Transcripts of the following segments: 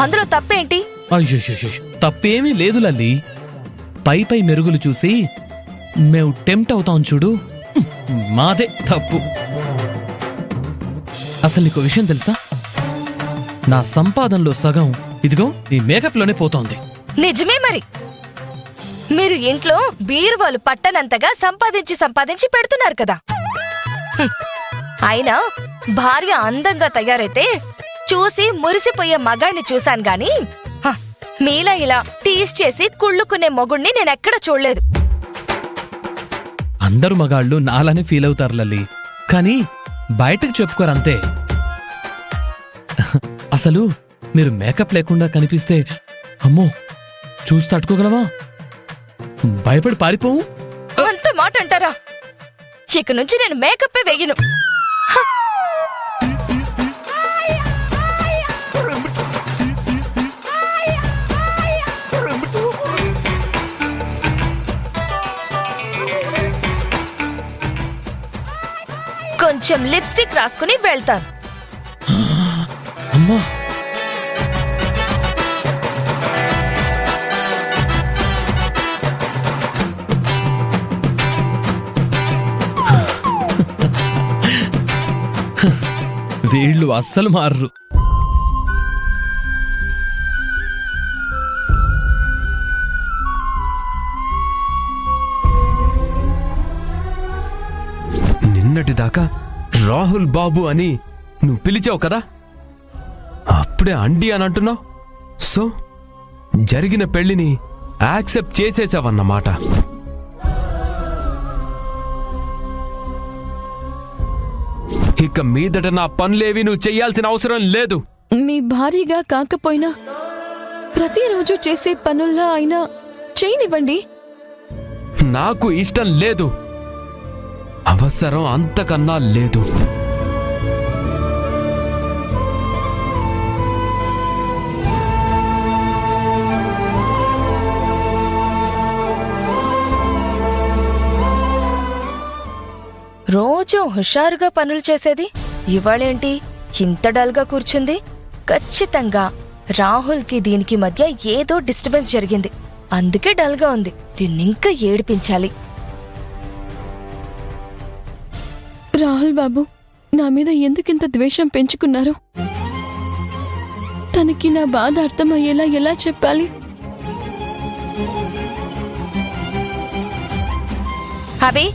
అందులో తప్పేంటి? అయ్యో, తప్పేమీ లేదు లల్లి. పై పై మెరుగులు చూసి మేము టెంప్ట్ అవుతాం చూడు, మాదే తప్పు. అసలు నీకు విషయం తెలుసా? నా సంపాదనలో సగం ఇదిగో ఈ మేకప్లోనే పోతోంది. నిజమే మరి. మీరు ఇంట్లో బీరువాలు పట్టనంతగా సంపాదించి పెడుతున్నారు కదా. అయినా భార్య అందంగా తయారైతే చూసి మురిసిపోయే మగాణ్ణి చూశాను గాని మీలా ఇలా టీస్ చేసి కుళ్ళుకునే మొగుణ్ణి నేనెక్కడ చూడలేదు. అందరు మగాళ్ళు నాలానే ఫీల్ అవుతారు లల్లి, కానీ బయటకు చెప్పుకోరంతే. అసలు మీరు మేకప్ లేకుండా కనిపిస్తే అమ్మో చూసి తట్టుకోగలవా? భయపడి పారిపోవు. అంత మాట అంటారా? ఇక నుంచి నేను మేకప్పే వేయను. కొంచెం లిప్స్టిక్ రాసుకుని వెళ్తాను. అమ్మా వీళ్ళు అస్సలు మారరు. నిన్నటిదాకా రాహుల్ బాబు అని నువ్వు పిలిచావు కదా, అప్పుడే అండి అని అంటున్నావు. సో జరిగిన పెళ్లిని యాక్సెప్ట్ చేసేసావన్నమాట. ఇక మీదట నా పనులేవి నువ్వు చెయ్యాల్సిన అవసరం లేదు. మీ భార్యగా కాకపోయినా ప్రతిరోజు చేసే పనుల్లా అయినా చేయనివ్వండి. నాకు ఇష్టం లేదు, అవసరం అంతకన్నా లేదు. రోజూ హుషారుగా పనులు చేసేది ఇవాళేంటి ఇంత డల్గా కూర్చుంది? ఖచ్చితంగా రాహుల్కి దీనికి మధ్య ఏదో డిస్టర్బెన్స్ జరిగింది, అందుకే డల్గా ఉంది. దీన్నింకా ఏడిపించాలి. రాహుల్ బాబు నా మీద ఎందుకింత ద్వేషం పెంచుకున్నారు? తనకి నా బాధ అర్థమయ్యేలా ఎలా చెప్పాలి? అభి,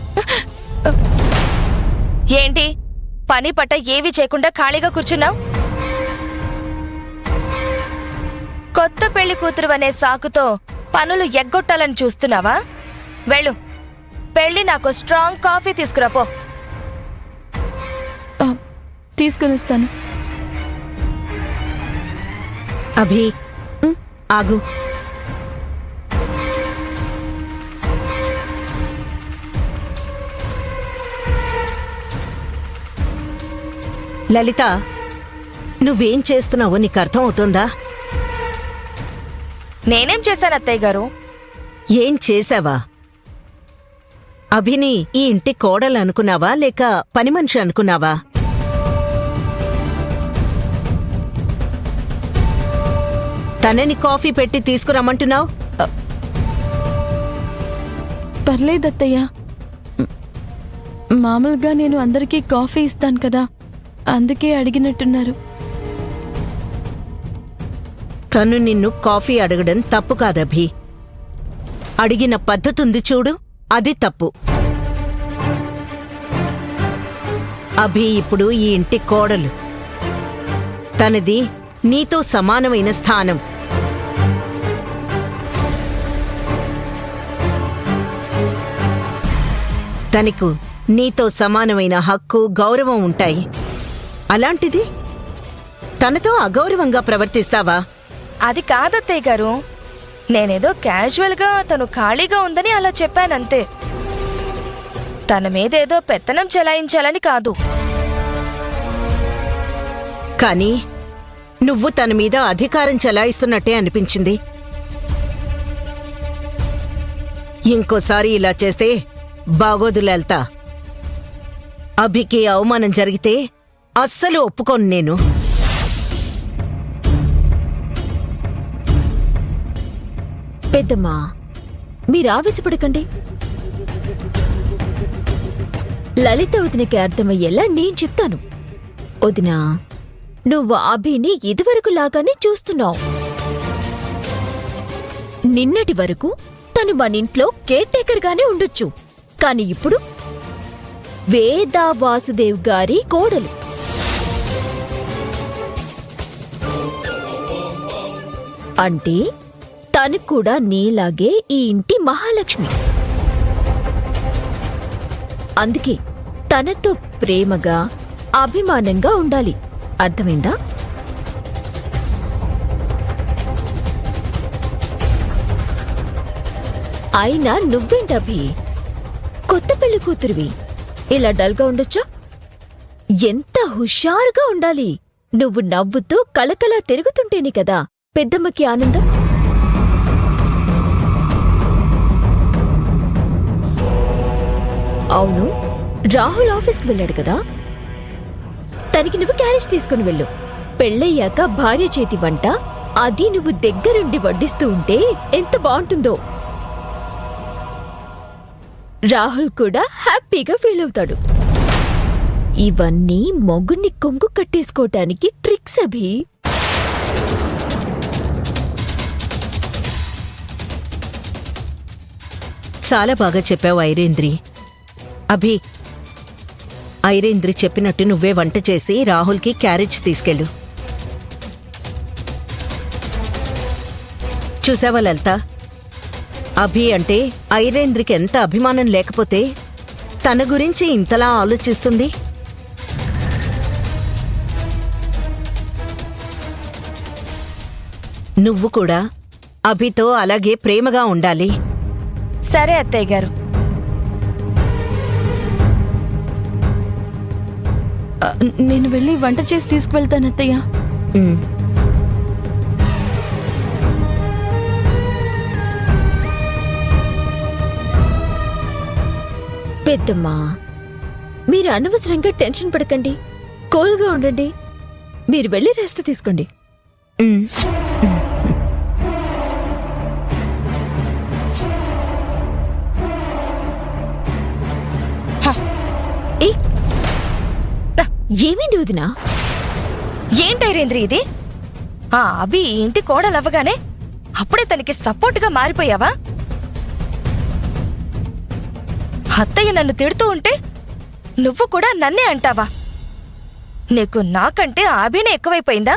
ఏంటి పని పట్ట ఏవి చేయకుండా ఖాళీగా కూర్చున్నావు? కొత్త పెళ్లి కూతురు అనే సాకుతో పనులు ఎగ్గొట్టాలని చూస్తున్నావా? వెళ్ళు, పెళ్లి నాకు స్ట్రాంగ్ కాఫీ తీసుకురాపో. తీసుకుని వస్తాను. అభి ఆగు. లలిత, నువ్వేం చేస్తున్నావో నీకు అర్థం అవుతుందా? నేనేం చేశాను అత్తయ్య గారు? ఏం చేశావా? అభిని ఈ ఇంటి కోడలు అనుకున్నావా లేక పని మనిషి అనుకున్నావా? తనని కాఫీ పెట్టి తీసుకురమ్మంటున్నావు? పర్లేదత్తయ్యా, మామూలుగా నేను అందరికీ కాఫీ ఇస్తాను కదా, అందుకే అడిగినట్టున్నారు. తను నిన్ను కాఫీ అడగడం తప్పు కాదభి. అడిగిన పద్ధతుంది చూడు, అది తప్పు. అభి ఇప్పుడు ఈ ఇంటి కోడలు. తనది నీతో సమానమైన స్థానం. తనకు నీతో సమానమైన హక్కు, గౌరవం ఉంటాయి. అలాంటిది తనతో అగౌరవంగా ప్రవర్తిస్తావా? అది కాదత్తయ్య గారు, నేనేదో క్యాజువల్గా తను ఖాళీగా ఉందని అలా చెప్పానంతే. తన మీదేదో పెత్తనం చెలాయించాలని కాదు. కానీ నువ్వు తన మీద అధికారం చెలాయిస్తున్నట్టే అనిపించింది. ఇంకోసారి ఇలా చేస్తే బాగోదు లలిత. అభికి అవమానం జరిగితే అస్సలు ఒప్పుకోను నేను. పెద్దమ్మా మీరు ఆవేశపడకండి. లలిత వదినకి అర్థమయ్యేలా నేను చెప్తాను. వదినా, నువ్వు అభిని ఇదివరకు లాగానే చూస్తున్నావు. నిన్నటి వరకు తను మన ఇంట్లో కేర్ టేకర్ గానే ఉండొచ్చు, కాని ఇప్పుడు వేదా వాసుదేవ్ గారి కోడలు. అంటే తను కూడా నీలాగే ఈ ఇంటి మహాలక్ష్మి. అందుకే తనతో ప్రేమగా అభిమానంగా ఉండాలి. అర్థమైందా? అయినా నువ్వేంటభి, కొత్త పెళ్లి కూతురివి, ఇలా డల్గా ఉండొచ్చా? ఎంత హుషారుగా ఉండాలి. నువ్వు నవ్వుతూ కలకలా తిరుగుతుంటేనే కదా పెద్దమ్మకి ఆనందం. అవును, రాహుల్ ఆఫీస్కి వెళ్ళాడు కదా, తనకి నువ్వు క్యారేజ్ తీసుకుని వెళ్ళు. పెళ్ళయ్యాక భార్య చేతి వంట అది నువ్వు దగ్గరుండి వడ్డిస్తూ ఉంటే ఎంత బాగుంటుందో. రాహుల్ కూడా హ్యాపీగా ఫీల్ అవుతాడు. ఇవన్నీ మొగుణ్ణి కొంగు కట్టేసుకోవటానికి ట్రిక్స్ అభి. చాలా బాగా చెప్పావు ఐరేంద్రి. అభి, ఐరేంద్రి చెప్పినట్టు నువ్వే వంట చేసి రాహుల్కి క్యారేజ్ తీసుకెళ్ళు. చూసావా లలిత, అభి అంటే ఐరేంద్రికి ఎంత అభిమానం లేకపోతే తన గురించి ఇంతలా ఆలోచిస్తుంది. నువ్వు కూడా అభితో అలాగే ప్రేమగా ఉండాలి. సరే అత్తయ్య గారు. నేను వెళ్ళి వంట చేసి తీసుకువెళ్తాను అత్తయ్య. ఉమ్. పెద్దమ్మా, మీరు అనవసరంగా టెన్షన్ పడకండి, కూల్గా ఉండండి. మీరు వెళ్ళి రెస్ట్ తీసుకోండి. ఉమ్. ఏ, ఏమైంది వదినా? ఏంటైరేంద్రి ఇది? ఆ అభి ఈ ఇంటి కోడలవ్వగానే అప్పుడే తనకి సపోర్ట్గా మారిపోయావా? అత్తయ్య నన్ను తిడుతూ ఉంటే నువ్వు కూడా నన్నే అంటావా? నీకు నాకంటే ఆ అభినే ఎక్కువైపోయిందా?